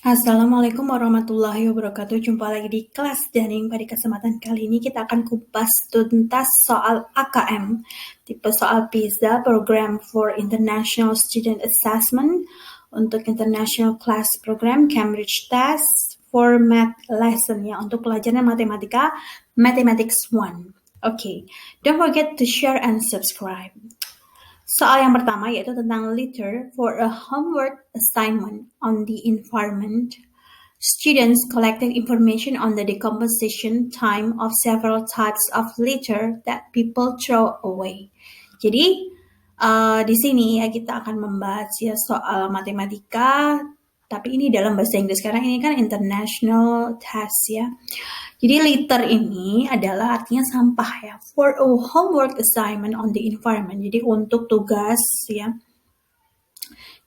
Assalamualaikum warahmatullahi wabarakatuh. Jumpa lagi di kelas daring. Pada kesempatan kali ini kita akan kupas tuntas soal AKM, tipe soal PISA, Program for International Student Assessment, untuk International Class Program, Cambridge Test, for Math Lesson, ya, untuk pelajaran matematika, Mathematics 1. Okay, don't forget to share and subscribe. Soal yang pertama yaitu tentang litter. For a homework assignment on the environment, students collected information on the decomposition time of several types of litter that people throw away. Jadi di sini ya kita akan membahas ya soal matematika, tapi ini dalam bahasa Inggris karena ini kan international test ya. Jadi litter ini adalah artinya sampah ya. For a homework assignment on the environment. Jadi untuk tugas ya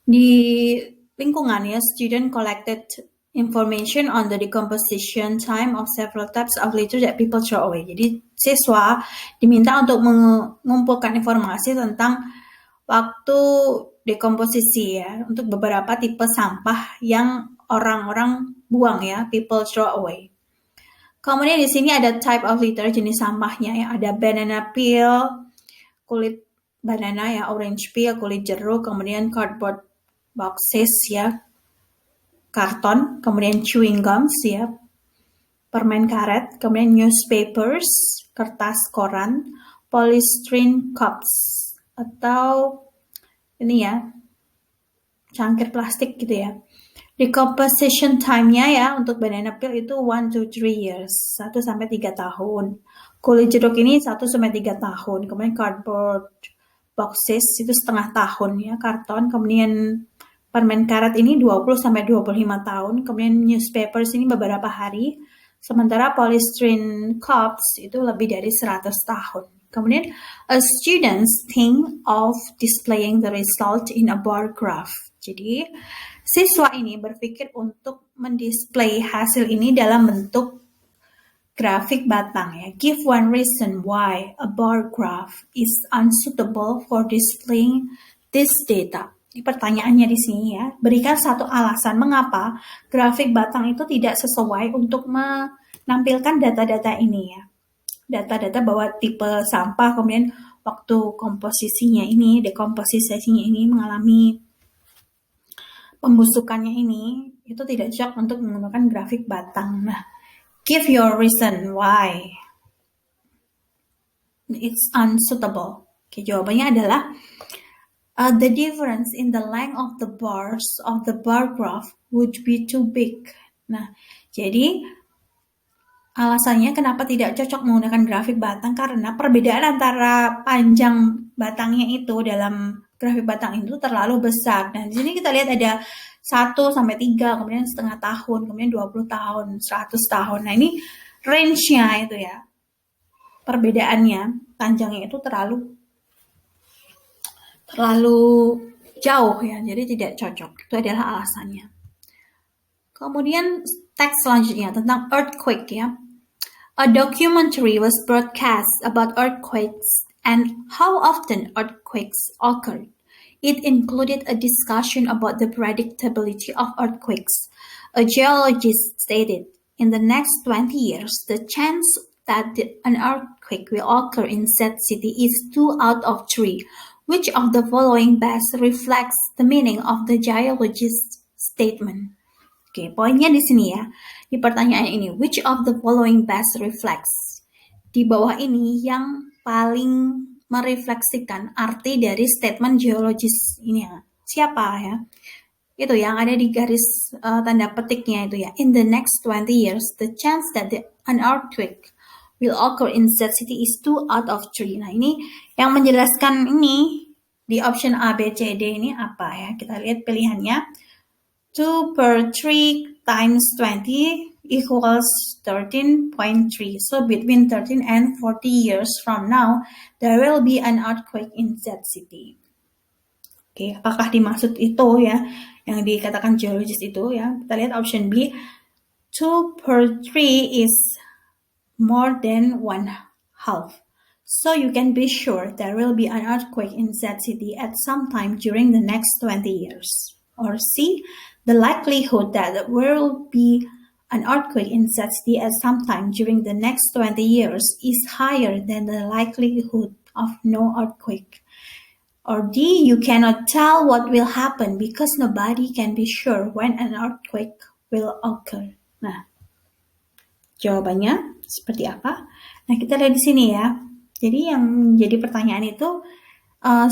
di lingkungan ya, student collected information on the decomposition time of several types of litter that people throw away. Jadi siswa diminta untuk mengumpulkan informasi tentang waktu dekomposisi ya untuk beberapa tipe sampah yang orang-orang buang ya, people throw away. Kemudian di sini ada type of litter, jenis sampahnya ya, ada banana peel, kulit banana ya, orange peel, kulit jeruk, kemudian cardboard boxes ya, karton, kemudian chewing gums ya, permen karet, kemudian newspapers, kertas koran, polystyrene cups atau ini ya, cangkir plastik gitu ya. Decomposition time-nya ya untuk banana peel itu 1 to 3 years, 1-3 tahun. Kulit jeruk ini 1-3 tahun. Kemudian cardboard boxes itu setengah tahun ya, karton. Kemudian permen karet ini 20-25 tahun. Kemudian newspapers ini beberapa hari. Sementara polystyrene cups itu lebih dari 100 tahun. Kemudian students think of displaying the result in a bar graph. Jadi siswa ini berpikir untuk mendisplay hasil ini dalam bentuk grafik batang ya. Give one reason why a bar graph is unsuitable for displaying this data. Ini pertanyaannya di sini ya. Berikan satu alasan mengapa grafik batang itu tidak sesuai untuk menampilkan data-data ini ya. Data-data bahwa tipe sampah, kemudian waktu komposisinya ini, dekomposisinya ini mengalami pembusukannya ini, itu tidak cocok untuk menggunakan grafik batang. Nah, give your reason why it's unsuitable. Oke, jawabannya adalah the difference in the length of the bars of the bar graph would be too big. Nah, jadi alasannya kenapa tidak cocok menggunakan grafik batang karena perbedaan antara panjang batangnya itu dalam grafik batang itu terlalu besar. Nah, di sini kita lihat ada 1-3, kemudian setengah tahun, kemudian 20 tahun, 100 tahun. Nah, ini range-nya itu ya. Perbedaannya, panjangnya itu terlalu jauh ya. Jadi tidak cocok. Itu adalah alasannya. Kemudian teks selanjutnya tentang earthquake ya. A documentary was broadcast about earthquakes and how often earthquakes occur. It included a discussion about the predictability of earthquakes. A geologist stated, in the next 20 years, the chance that an earthquake will occur in said city is 2 out of 3. Which of the following best reflects the meaning of the geologist's statement? Oke, poinnya di sini ya. Di pertanyaan ini, which of the following best reflects? Di bawah ini yang paling merefleksikan arti dari statement geologis ini ya. Siapa ya? Itu yang ada di garis tanda petiknya itu ya. In the next 20 years, the chance that an earthquake will occur in that city is 2 out of 3. Nah, ini yang menjelaskan ini di option A, B, C, D ini apa ya? Kita lihat pilihannya. 2 per 3 times 20 equals 13.3. So between 13 and 40 years from now, there will be an earthquake in that city. Oke, apakah dimaksud itu ya, yang dikatakan geologis itu ya? Kita lihat option B. 2 per 3 is more than 1/2. So you can be sure there will be an earthquake in that city at some time during the next 20 years. Or C, The likelihood that there will be an earthquake in that city at some time during the next 20 years is higher than the likelihood of no earthquake. Or D, you cannot tell what will happen because nobody can be sure when an earthquake will occur. Nah, jawabannya seperti apa? Nah, kita lihat di sini ya. Jadi yang jadi pertanyaan itu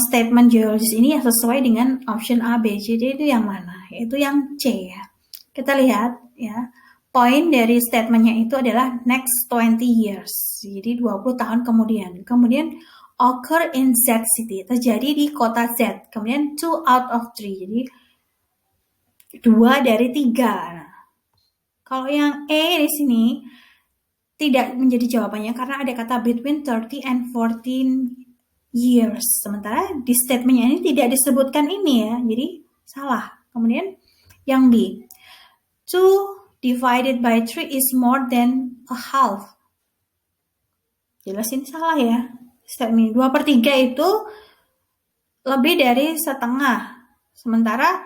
statement geologis ini yang sesuai dengan option A, B, C, D itu yang mana? Yaitu yang C ya. Kita lihat ya. Poin dari statementnya itu adalah next 20 years. Jadi 20 tahun kemudian. Kemudian occur in Z city. Terjadi di kota Z. Kemudian 2 out of 3. Jadi 2 dari 3. Nah, kalau yang E di sini tidak menjadi jawabannya karena ada kata between 30 and 14 years. Sementara di statementnya ini tidak disebutkan ini ya. Jadi salah. Kemudian yang B. 2 divided by 3 is more than a half. Jelas ini salah ya. Statement 2/3 itu lebih dari setengah. Sementara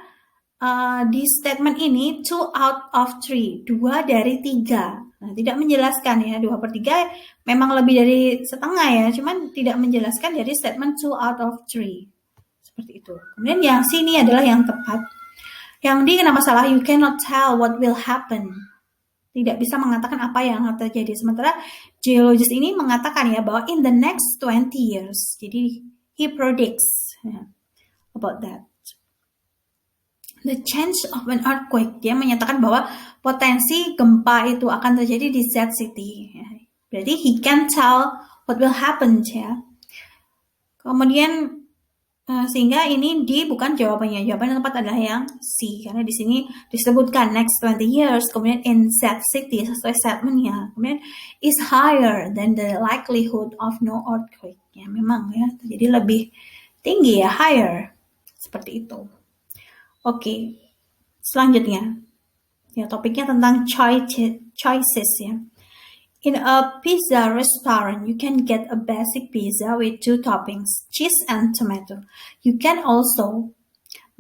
di statement ini 2 out of 3. 2 dari 3. Nah, tidak menjelaskan ya, 2/3 memang lebih dari setengah ya, cuman tidak menjelaskan dari statement 2 out of 3. Seperti itu. Kemudian yang sini adalah yang tepat. Yang D kenapa salah? You cannot tell what will happen. Tidak bisa mengatakan apa yang akan terjadi. Sementara geologis ini mengatakan ya bahwa in the next 20 years. Jadi he predicts about that. The chance of an earthquake, dia menyatakan bahwa potensi gempa itu akan terjadi di Z city. Berarti he can tell what will happen ya. Kemudian sehingga ini D bukan jawabannya. Jawaban yang tepat adalah yang C karena di sini disebutkan next 20 years, kemudian in Z city sesuai statementnya. Kemudian is higher than the likelihood of no earthquake. Ya memang ya, jadi lebih tinggi ya, higher. Seperti itu. Oke, selanjutnya ya topiknya tentang choices ya. In a pizza restaurant, you can get a basic pizza with 2 toppings, cheese and tomato. You can also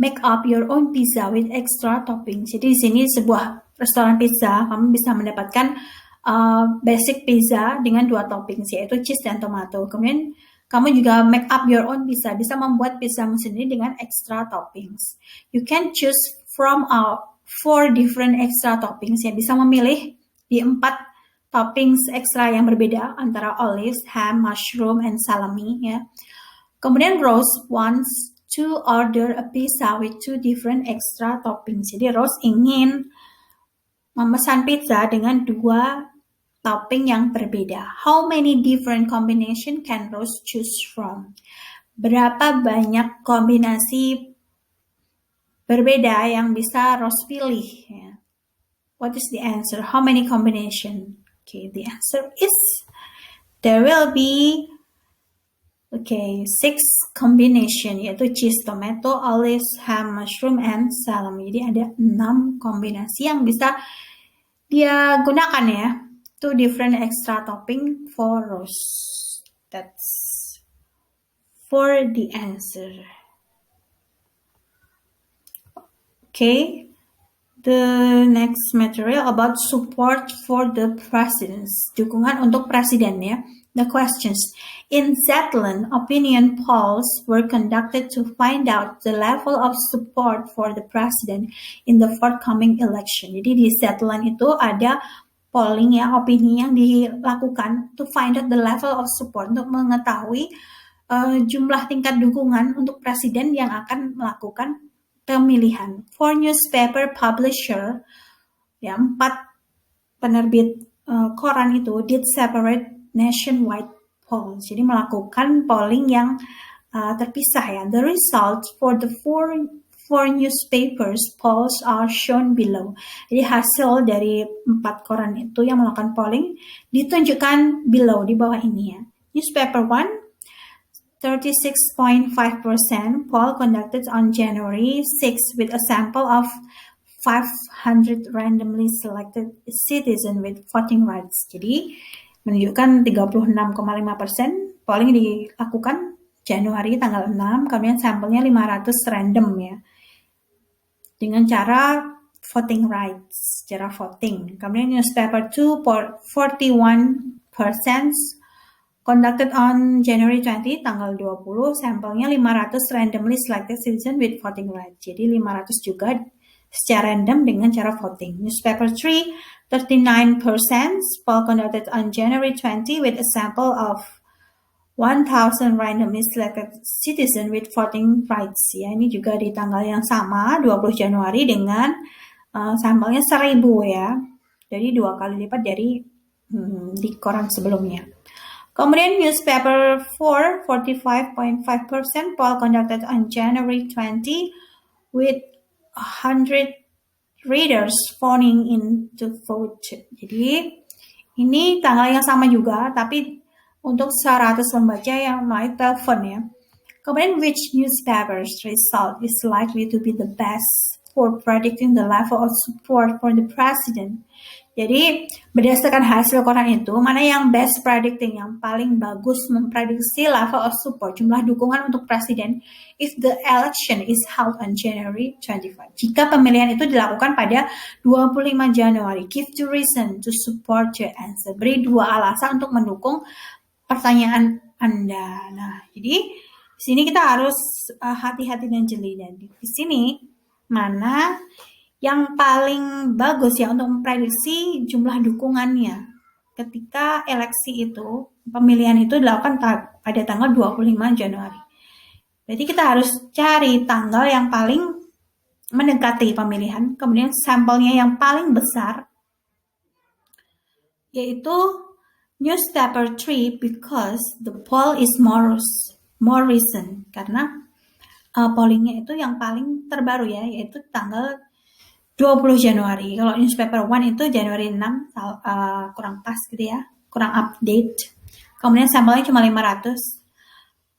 make up your own pizza with extra toppings. Jadi di sini sebuah restoran pizza, kamu bisa mendapatkan basic pizza dengan 2 toppings, yaitu cheese dan tomato. Kemudian kamu juga make up your own pizza, bisa membuat pizzamu sendiri dengan extra toppings. You can choose from 4 different extra toppings, ya bisa memilih di 4 toppings ekstra yang berbeda antara olives, ham, mushroom, and salami. Ya. Kemudian Rose wants to order a pizza with 2 different extra toppings. Jadi Rose ingin memesan pizza dengan 2 topping yang berbeda. How many different combination can Rose choose from? Berapa banyak kombinasi berbeda yang bisa Rose pilih? Ya. What is the answer? How many combination? Okay, the answer is there will be 6 combination, yaitu cheese, tomato, olives, ham, mushroom, and salami. Jadi ada 6 kombinasi yang bisa dia gunakan ya. 2 different extra topping for Rose. That's for the answer. Okay. The next material about support for the presidents. Dukungan untuk presiden ya. The questions. In Zetland, opinion polls were conducted to find out the level of support for the president in the forthcoming election. Jadi di Zetland itu ada polling ya, opini yang dilakukan to find out the level of support, untuk mengetahui jumlah tingkat dukungan untuk presiden yang akan melakukan pemilihan. 4 newspaper publisher, ya 4 penerbit koran itu did separate nationwide polls. Jadi melakukan polling yang terpisah ya. The results for the four newspapers polls are shown below. Jadi hasil dari 4 koran itu yang melakukan polling ditunjukkan below, di bawah ini ya. Newspaper 1, 36.5% poll conducted on January 6 with a sample of 500 randomly selected citizens with voting rights. Jadi menunjukkan 36,5% polling dilakukan Januari tanggal 6, kemudian sampelnya 500 random ya. dengan cara voting rights, cara voting. Kemudian newspaper 2 41% conducted on January 20, tanggal 20, sampelnya 500 randomly selected citizen with voting rights. Jadi 500 juga secara random dengan cara voting. Newspaper 3, 39% poll conducted on January 20 with a sample of 1,000 randomly selected citizen with voting rights. Ya, ini juga di tanggal yang sama, 20 Januari dengan sampelnya 1.000 ya. Jadi 2 kali lipat dari di koran sebelumnya. Kemudian newspaper 4, 45.5% poll conducted on January 20 with 100 readers phoning in to vote. Jadi ini tanggal yang sama juga, tapi untuk 100 pembaca yang naik telepon ya. Kemudian which newspaper's result is likely to be the best for predicting the level of support for the president? Jadi berdasarkan hasil koran itu, mana yang best predicting, yang paling bagus memprediksi level of support, jumlah dukungan untuk presiden if the election is held on January 25. Jika pemilihan itu dilakukan pada 25 Januari, give two reason to support your answer. Beri 2 alasan untuk mendukung pertanyaan Anda. Nah, jadi di sini kita harus hati-hati dan jeli. Dan di sini mana yang paling bagus ya untuk memprediksi jumlah dukungannya ketika eleksi itu, pemilihan itu dilakukan pada tanggal 25 Januari. Jadi kita harus cari tanggal yang paling mendekati pemilihan, kemudian sampelnya yang paling besar, yaitu newspaper 3 because the poll is more recent, karena pollingnya itu yang paling terbaru ya, yaitu tanggal 20 Januari. Kalau newspaper 1 itu Januari 6, kurang pas gitu ya, kurang update. Kemudian sampelnya cuma 500.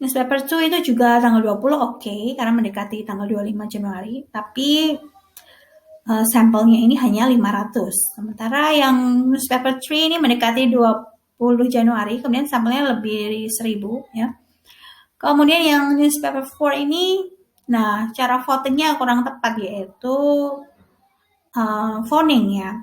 Newspaper 2 itu juga tanggal 20 oke, karena mendekati tanggal 25 Januari, tapi sampelnya ini hanya 500. Sementara yang newspaper 3 ini mendekati 20 Januari, kemudian sampelnya lebih dari 1000 ya. Kemudian yang newspaper 4 ini, nah cara votingnya kurang tepat, yaitu phoning ya.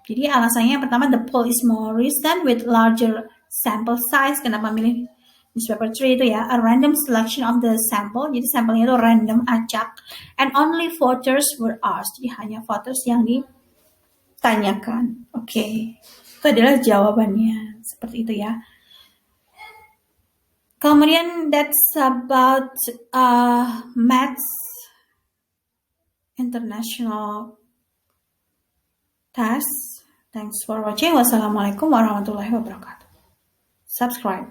Jadi alasannya pertama, the poll is more recent with larger sample size. Kenapa milih newspaper 3 itu ya? A random selection of the sample. Jadi sampelnya itu random, acak. And only voters were asked. Jadi hanya voters yang ditanyakan. Oke. Itu adalah jawabannya. Seperti itu ya. Kemudian that's about maths international test. Thanks for watching. Wassalamualaikum warahmatullahi wabarakatuh. Subscribe.